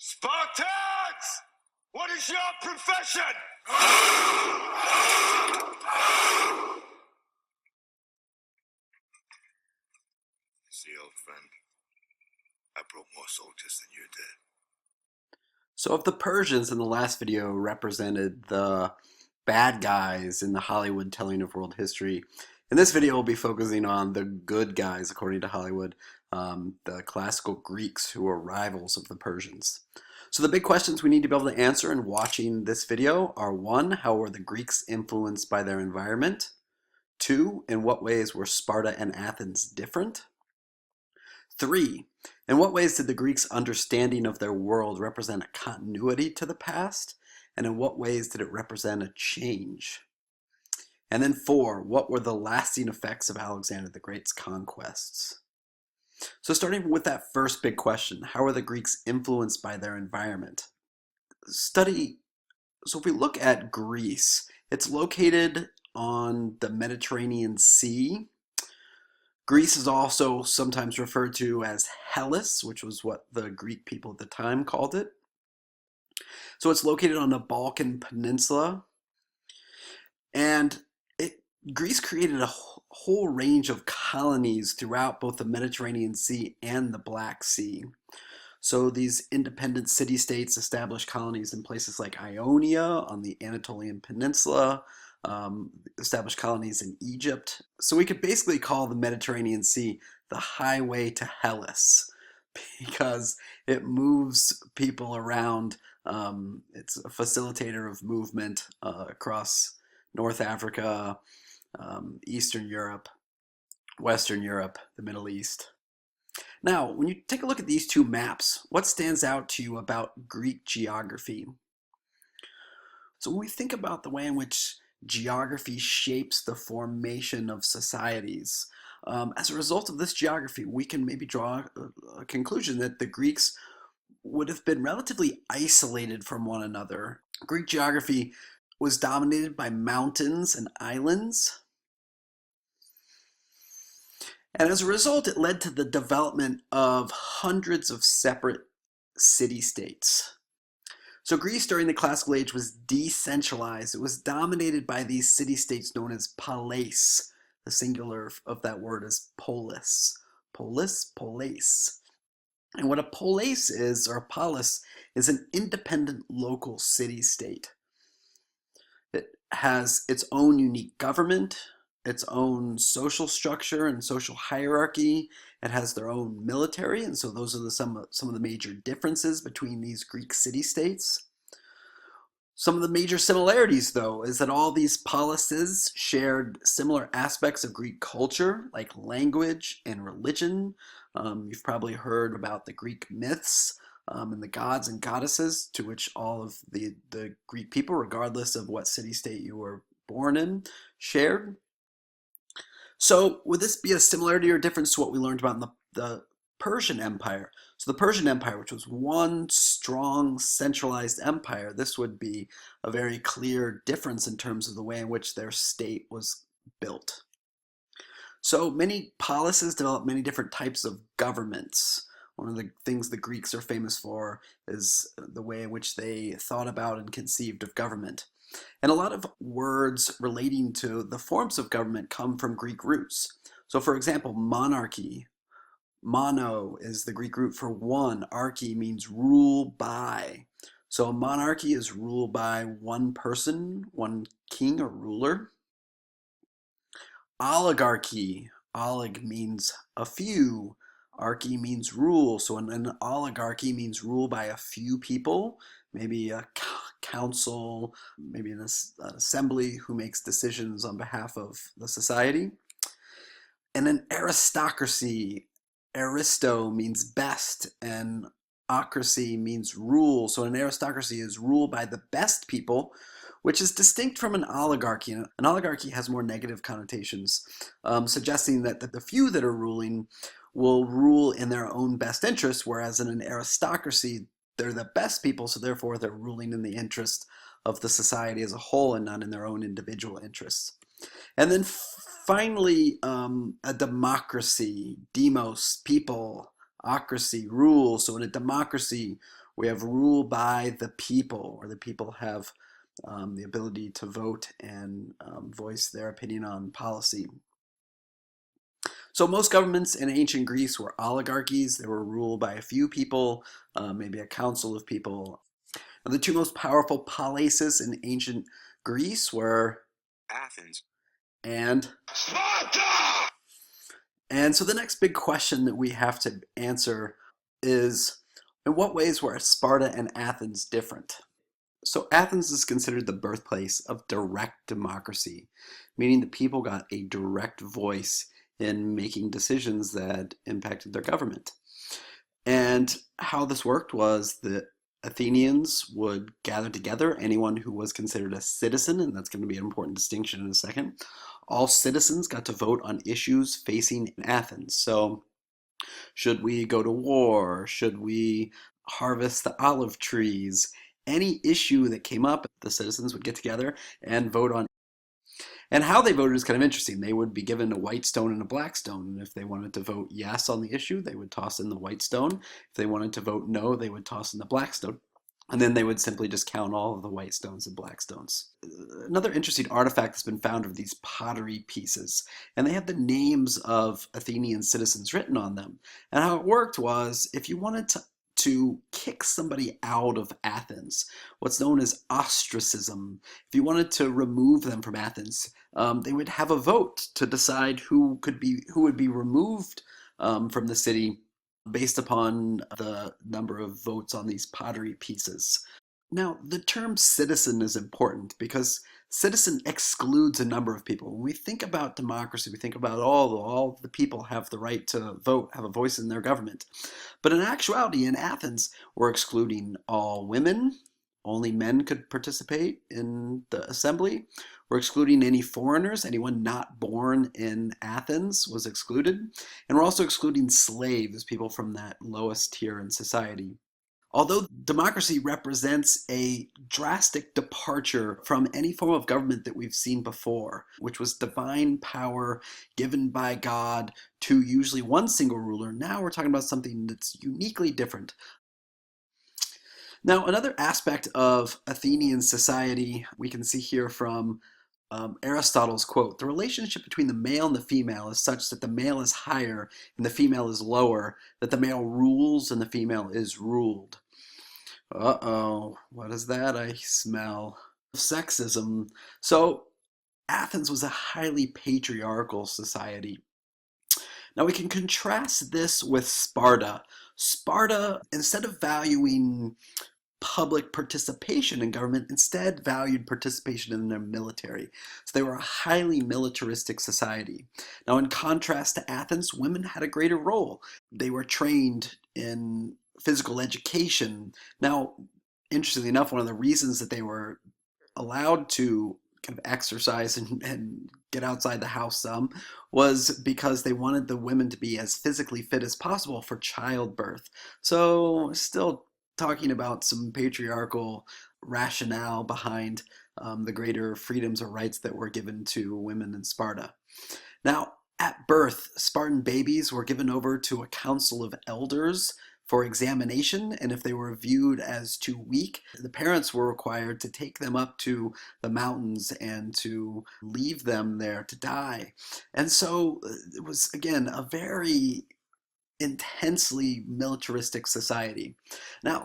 Spartans! What is your profession? See, old friend, I brought more soldiers than you did. So if the Persians in the last video represented the bad guys in the Hollywood telling of world history, in this video we'll be focusing on the good guys according to Hollywood, the classical Greeks who were rivals of the Persians. So the big questions we need to be able to answer in watching this video are: 1, how were the Greeks influenced by their environment? 2, in what ways were Sparta and Athens different? 3, in what ways did the Greeks' understanding of their world represent a continuity to the past? And in what ways did it represent a change? And then 4, what were the lasting effects of Alexander the Great's conquests? So starting with that first big question, how are the Greeks influenced by their environment? So if we look at Greece, it's located on the Mediterranean Sea. Greece is also sometimes referred to as Hellas, which was what the Greek people at the time called it. So it's located on the Balkan Peninsula. And Greece created a whole range of colonies throughout both the Mediterranean Sea and the Black Sea. So these independent city-states established colonies in places like Ionia on the Anatolian Peninsula, established colonies in Egypt. So we could basically call the Mediterranean Sea the highway to Hellas because it moves people around. It's a facilitator of movement across North Africa, Eastern Europe, Western Europe, the Middle East. Now, when you take a look at these two maps, what stands out to you about Greek geography? So when we think about the way in which geography shapes the formation of societies, as a result of this geography, we can maybe draw a conclusion that the Greeks would have been relatively isolated from one another. Greek geography was dominated by mountains and islands. And as a result, it led to the development of hundreds of separate city-states. So Greece during the Classical Age was decentralized. It was dominated by these city-states known as polis. The singular of that word is polis. Polis. And what a polis is, or a polis, is an independent local city-state. It has its own unique government, its own social structure and social hierarchy. It has their own military, and so those are some of the major differences between these Greek city-states. Some of the major similarities, though, is that all these polises shared similar aspects of Greek culture, like language and religion. You've probably heard about the Greek myths and the gods and goddesses to which all of the Greek people, regardless of what city-state you were born in, shared. So would this be a similarity or difference to what we learned about in the Persian Empire? So the Persian Empire, which was one strong centralized empire, this would be a very clear difference in terms of the way in which their state was built. So many polises developed many different types of governments. One of the things the Greeks are famous for is the way in which they thought about and conceived of government. And a lot of words relating to the forms of government come from Greek roots. So for example, monarchy. Mono is the Greek root for one. Archy means rule by. So a monarchy is ruled by one person, one king or ruler. Oligarchy. Olig means a few. Archy means rule. So an oligarchy means rule by a few people, maybe a council, maybe an assembly who makes decisions on behalf of the society. And an aristocracy. Aristo means best, and ocracy means rule. So an aristocracy is ruled by the best people, which is distinct from an oligarchy. An oligarchy has more negative connotations, suggesting that the few that are ruling will rule in their own best interest, whereas in an aristocracy, they're the best people, so therefore they're ruling in the interest of the society as a whole and not in their own individual interests. And then finally, a democracy, demos, people, ocracy, rule. So in a democracy, We have rule by the people, where the people have the ability to vote and voice their opinion on policy. So most governments in ancient Greece were oligarchies. They were ruled by a few people, maybe a council of people. And the two most powerful palaces in ancient Greece were Athens and Sparta! And so the next big question that we have to answer is, in what ways were Sparta and Athens different? So Athens is considered the birthplace of direct democracy, meaning that people got a direct voice in making decisions that impacted their government. And how this worked was that Athenians would gather together anyone who was considered a citizen, and that's going to be an important distinction in a second. All citizens got to vote on issues facing Athens. So, should we go to war? Should we harvest the olive trees? Any issue that came up, the citizens would get together and vote on. And how they voted is kind of interesting. They would be given a white stone and a black stone. And if they wanted to vote yes on the issue, they would toss in the white stone. If they wanted to vote no, they would toss in the black stone. And then they would simply just count all of the white stones and black stones. Another interesting artifact that's been found are these pottery pieces. And they have the names of Athenian citizens written on them. And how it worked was, if you wanted to kick somebody out of Athens, what's known as ostracism. If you wanted to remove them from Athens, they would have a vote to decide who would be removed from the city based upon the number of votes on these pottery pieces. Now, the term citizen is important because citizen excludes a number of people. When we think about democracy, we think about all the people have the right to vote, have a voice in their government. But in actuality, in Athens, we're excluding all women. Only men could participate in the assembly. We're excluding any foreigners. Anyone not born in Athens was excluded. And we're also excluding slaves, people from that lowest tier in society. Although democracy represents a drastic departure from any form of government that we've seen before, which was divine power given by God to usually one single ruler, now we're talking about something that's uniquely different. Now, another aspect of Athenian society we can see here from Aristotle's quote: the relationship between the male and the female is such that the male is higher and the female is lower, that the male rules and the female is ruled. Uh-oh, what is that I smell? Sexism. So Athens was a highly patriarchal society. Now we can contrast this with Sparta. Sparta, instead of valuing public participation in government, instead valued participation in their military. So they were a highly militaristic society. Now, in contrast to Athens, women had a greater role. They were trained in physical education. Now, interestingly enough, one of the reasons that they were allowed to kind of exercise and get outside the house some was because they wanted the women to be as physically fit as possible for childbirth. So, still talking about some patriarchal rationale behind the greater freedoms or rights that were given to women in Sparta. Now, at birth, Spartan babies were given over to a council of elders for examination, and if they were viewed as too weak, the parents were required to take them up to the mountains and to leave them there to die. And so it was, again, a very intensely militaristic society. Now,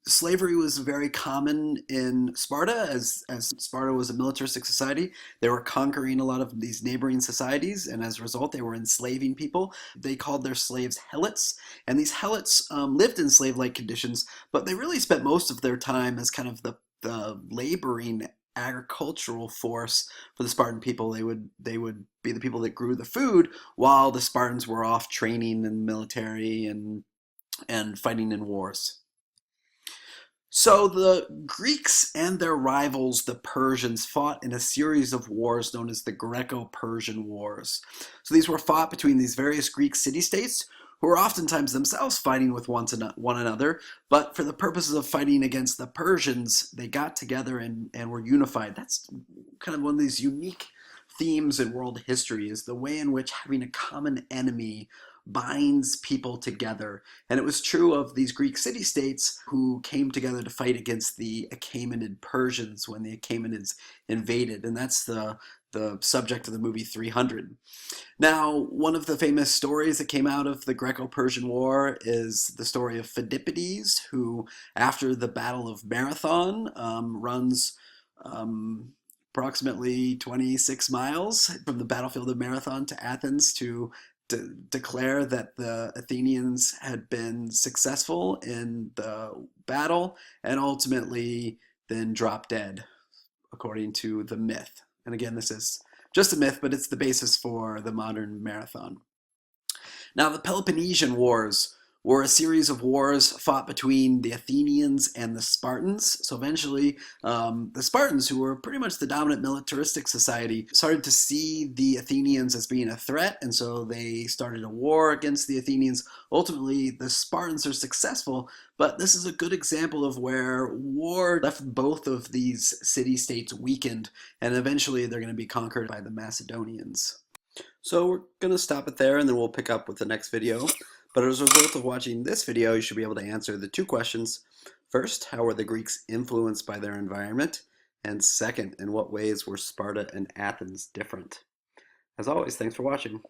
slavery was very common in Sparta, as Sparta was a militaristic society. They were conquering a lot of these neighboring societies, and as a result, they were enslaving people. They called their slaves helots, and these helots lived in slave-like conditions, but they really spent most of their time as kind of the laboring agricultural force for the Spartan people. They would be the people that grew the food while the Spartans were off training in the military and fighting in wars. So the Greeks and their rivals, the Persians, fought in a series of wars known as the Greco-Persian Wars. So these were fought between these various Greek city-states who were oftentimes themselves fighting with one another, but for the purposes of fighting against the Persians, they got together and were unified. That's kind of one of these unique themes in world history, is the way in which having a common enemy binds people together. And it was true of these Greek city-states who came together to fight against the Achaemenid Persians when the Achaemenids invaded. And that's the subject of the movie 300. Now, one of the famous stories that came out of the Greco-Persian War is the story of Phidippides, who, after the Battle of Marathon, runs approximately 26 miles from the battlefield of Marathon to Athens to declare that the Athenians had been successful in the battle and ultimately then drop dead, according to the myth. And again, this is just a myth, but it's the basis for the modern marathon. Now, the Peloponnesian Wars were a series of wars fought between the Athenians and the Spartans. So eventually, the Spartans, who were pretty much the dominant militaristic society, started to see the Athenians as being a threat, and so they started a war against the Athenians. Ultimately, the Spartans are successful, but this is a good example of where war left both of these city-states weakened, and eventually they're going to be conquered by the Macedonians. So we're going to stop it there, and then we'll pick up with the next video. But as a result of watching this video, you should be able to answer the two questions. First, how were the Greeks influenced by their environment? And second, in what ways were Sparta and Athens different? As always, thanks for watching.